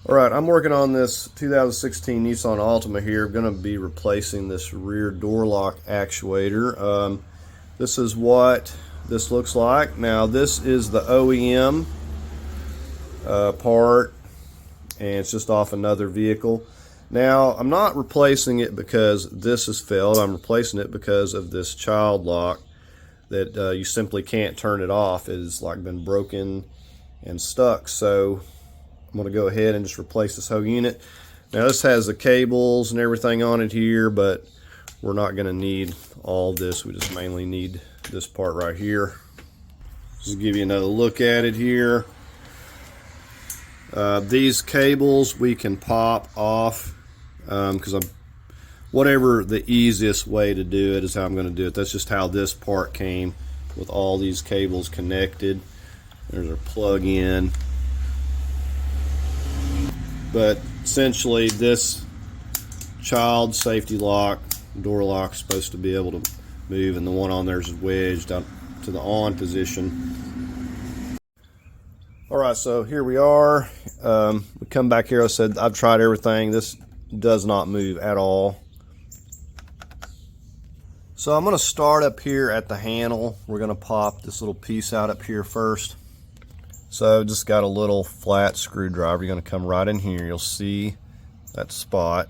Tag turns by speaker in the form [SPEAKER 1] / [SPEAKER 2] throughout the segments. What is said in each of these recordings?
[SPEAKER 1] Alright, I'm working on this 2016 Nissan Altima here. I'm going to be replacing this rear door lock actuator. This is what this looks like. Now this is the OEM part, and it's just off another vehicle. Now I'm not replacing it because this has failed. I'm replacing it because of this child lock that you simply can't turn it off. It's like been broken and stuck. So I'm going to go ahead and just replace this whole unit. Now this has the cables and everything on it here, but we're not going to need all this. We just mainly need this part right here. Just give you another look at it here. These cables we can pop off because whatever the easiest way to do it is how I'm going to do it. That's just how this part came, with all these cables connected. There's our plug in. But essentially this child safety lock, door lock, is supposed to be able to move, and the one on there is wedged up to the on position. Alright, so here we are. We come back here. I said I've tried everything. This does not move at all. So I'm going to start up here at the handle. We're going to pop this little piece out up here first. So just got a little flat screwdriver. You're going to come right in here. You'll see that spot.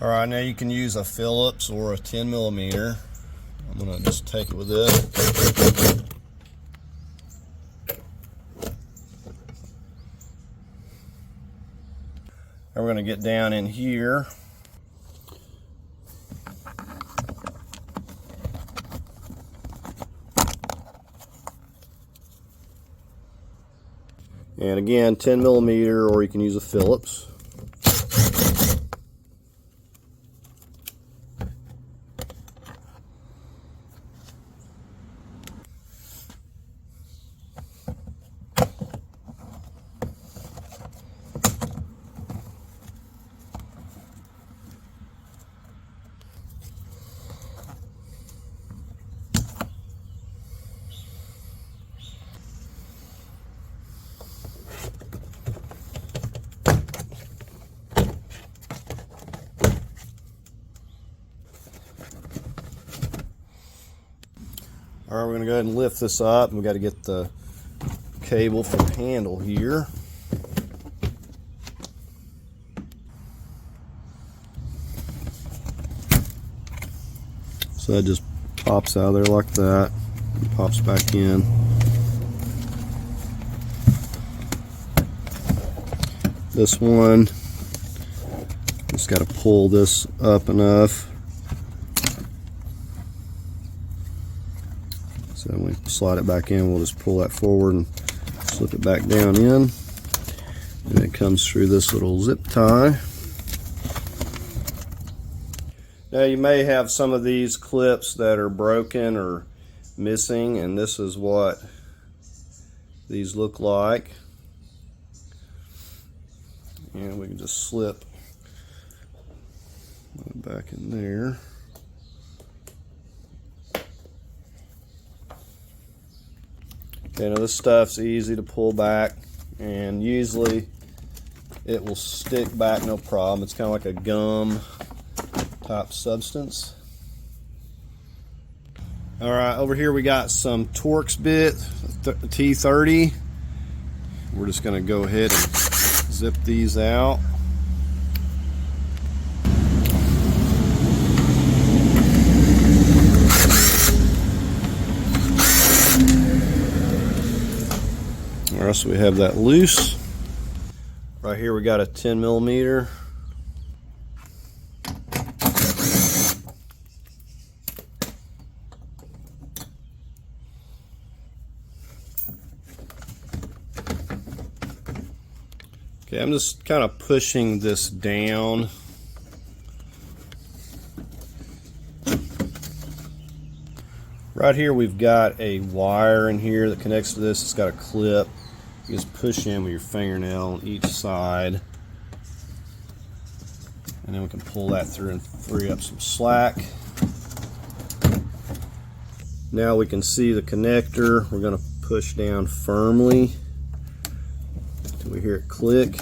[SPEAKER 1] Alright, now you can use a Phillips or a 10mm. I'm going to just take it with this. And we're going to get down in here. And again, 10mm, or you can use a Phillips. Alright, we're going to go ahead and lift this up. We've got to get the cable from the handle here. So that just pops out of there like that, and pops back in. This one, just got to pull this up enough. So when we slide it back in, we'll just pull that forward and slip it back down in. And it comes through this little zip tie. Now you may have some of these clips that are broken or missing, and this is what these look like. And we can just slip back in there. Okay, now this stuff's easy to pull back, and usually it will stick back no problem. It's kind of like a gum type substance. Alright, over here we got some Torx bit, T30. We're just going to go ahead and zip these out. Alright, so we have that loose. Right here we got a 10mm. Okay, I'm just kind of pushing this down. Right here we've got a wire in here that connects to this. It's got a clip. You just push in with your fingernail on each side, and then we can pull that through and free up some slack. Now we can see the connector. We're going to push down firmly till we hear it click.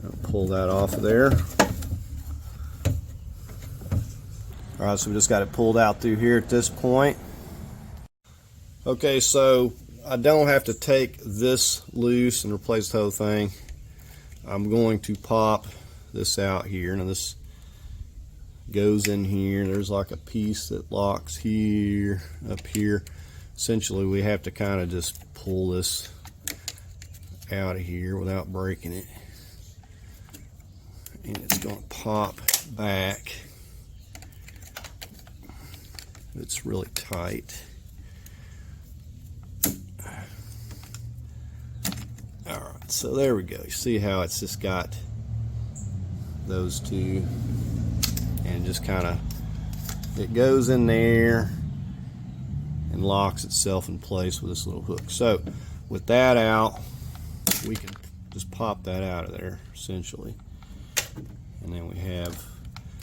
[SPEAKER 1] I'll pull that off of there. Alright, so we just got it pulled out through here at this point. Okay, so I don't have to take this loose and replace the whole thing. I'm going to pop this out here. Now this goes in here. There's like a piece that locks here, up here. Essentially we have to kind of just pull this out of here without breaking it. And it's going to pop back. It's really tight. Alright, so there we go. You see how it's just got those two, and just kind of, it goes in there and locks itself in place with this little hook. So with that out, we can just pop that out of there essentially, and then we have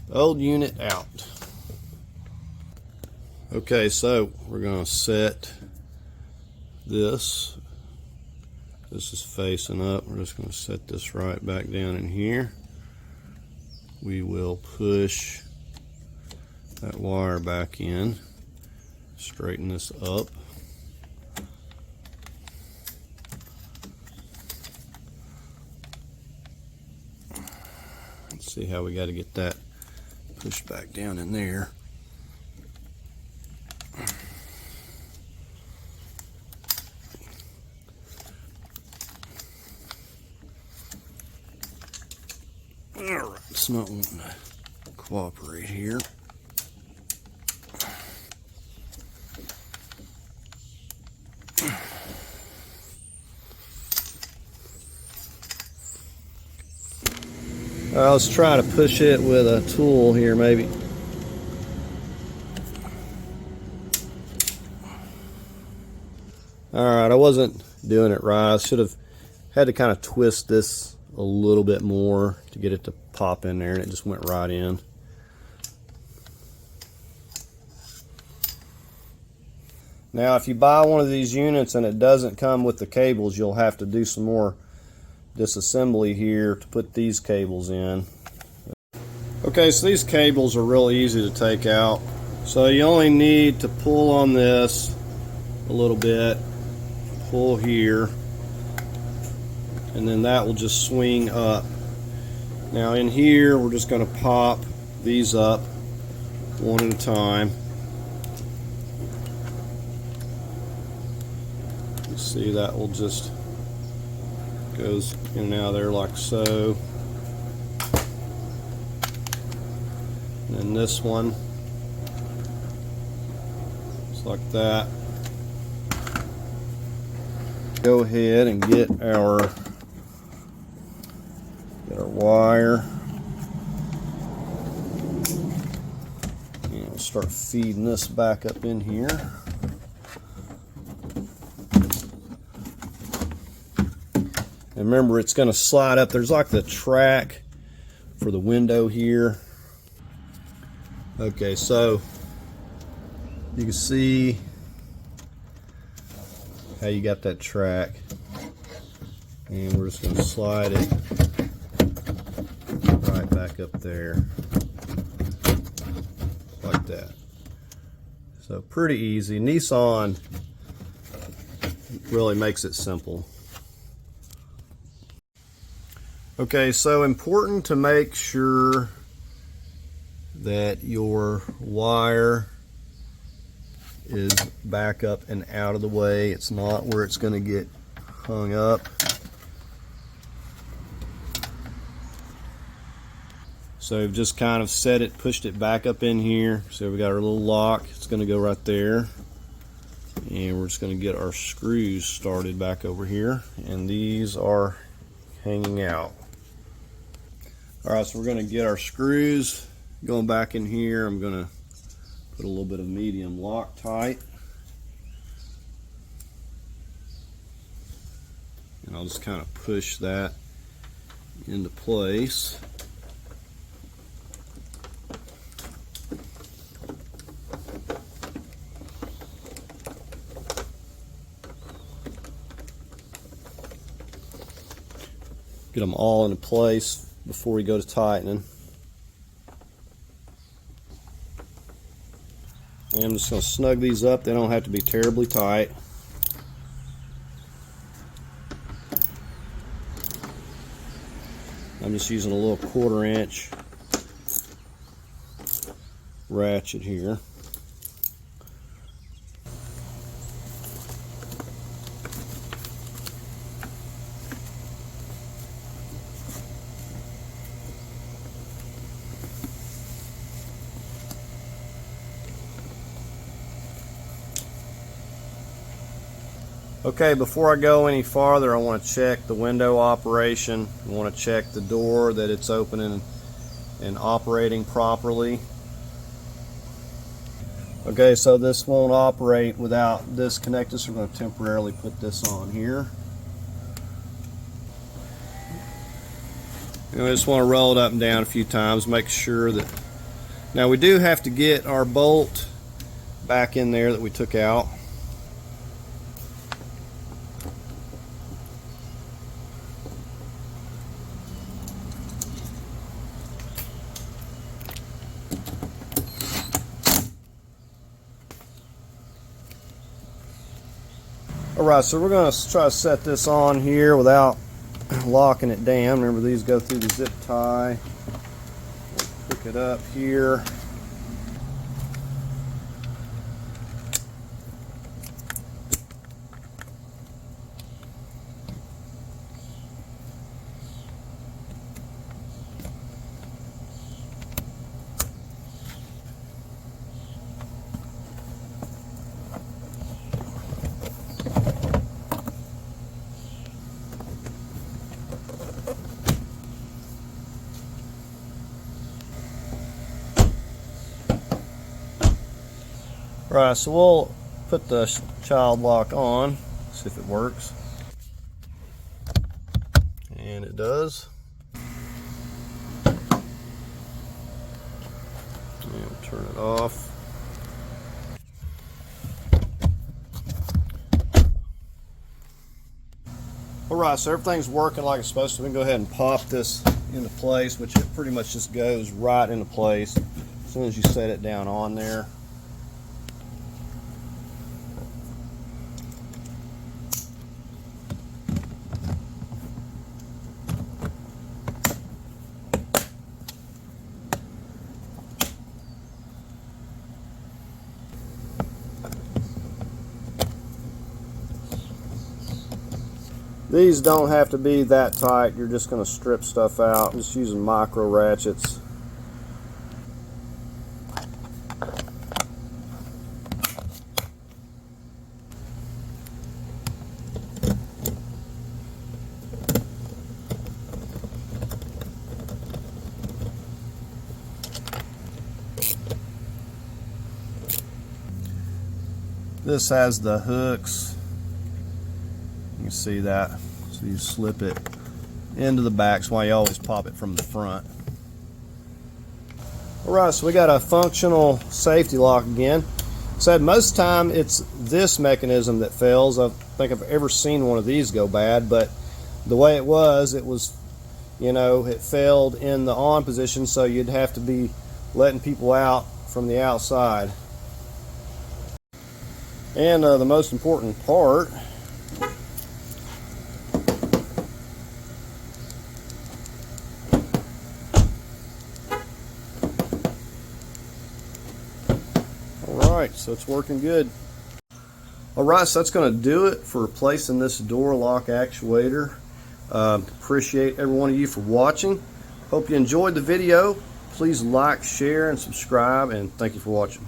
[SPEAKER 1] the old unit out. Okay, so we're going to set this. This is facing up. We're just going to set this right back down in here. We will push that wire back in, straighten this up. Let's see how we got to get that pushed back down in there. Alright, it's not wanting to cooperate here. Let's try to push it with a tool here, maybe. Alright, I wasn't doing it right. I should have had to kind of twist this a little bit more to get it to pop in there, and it just went right in. Now if you buy one of these units and it doesn't come with the cables, you'll have to do some more disassembly here to put these cables in. Okay, so these cables are real easy to take out. So you only need to pull on this a little bit, pull here, and then that will just swing up. Now in here we're just going to pop these up one at a time. You see that will just goes in and out of there like so. And then this one, just like that. Go ahead and get our wire, and we'll start feeding this back up in here. And remember, it's going to slide up. There's like the track for the window here. Okay, so you can see how you got that track, and we're just going to slide it right back up there like that. So pretty easy. Nissan really makes it simple. Okay, so important to make sure that your wire is back up and out of the way. It's not where it's going to get hung up. So we've just kind of set it, pushed it back up in here. So we got our little lock. It's going to go right there. And we're just going to get our screws started back over here. And these are hanging out. Alright, so we're going to get our screws going back in here. I'm going to put a little bit of medium Loctite. And I'll just kind of push that into place. Get them all into place before we go to tightening. And I'm just going to snug these up. They don't have to be terribly tight. I'm just using a little 1/4 inch ratchet here. Okay, before I go any farther, I want to check the window operation. I want to check the door, that it's opening and operating properly. Okay, so this won't operate without this connected, so we're going to temporarily put this on here. And I just want to roll it up and down a few times, make sure that... Now we do have to get our bolt back in there that we took out. Alright, so we're going to try to set this on here without locking it down. Remember, these go through the zip tie. We'll pick it up here. Right, so we'll put the child lock on, see if it works. And it does. And we'll turn it off. Alright, so everything's working like it's supposed to. We can go ahead and pop this into place, which it pretty much just goes right into place as soon as you set it down on there. These don't have to be that tight. You're just going to strip stuff out. Just using micro ratchets. This has the hooks. You can see that. So you slip it into the back. That's why you always pop it from the front. Alright, so we got a functional safety lock again. Said most of the time it's this mechanism that fails. I don't think I've ever seen one of these go bad, but the way it was, you know, it failed in the on position, so you'd have to be letting people out from the outside. And the most important part, alright, so it's working good. Alright, so that's going to do it for replacing this door lock actuator. Appreciate every one of you for watching. Hope you enjoyed the video. Please like, share, and subscribe, and thank you for watching.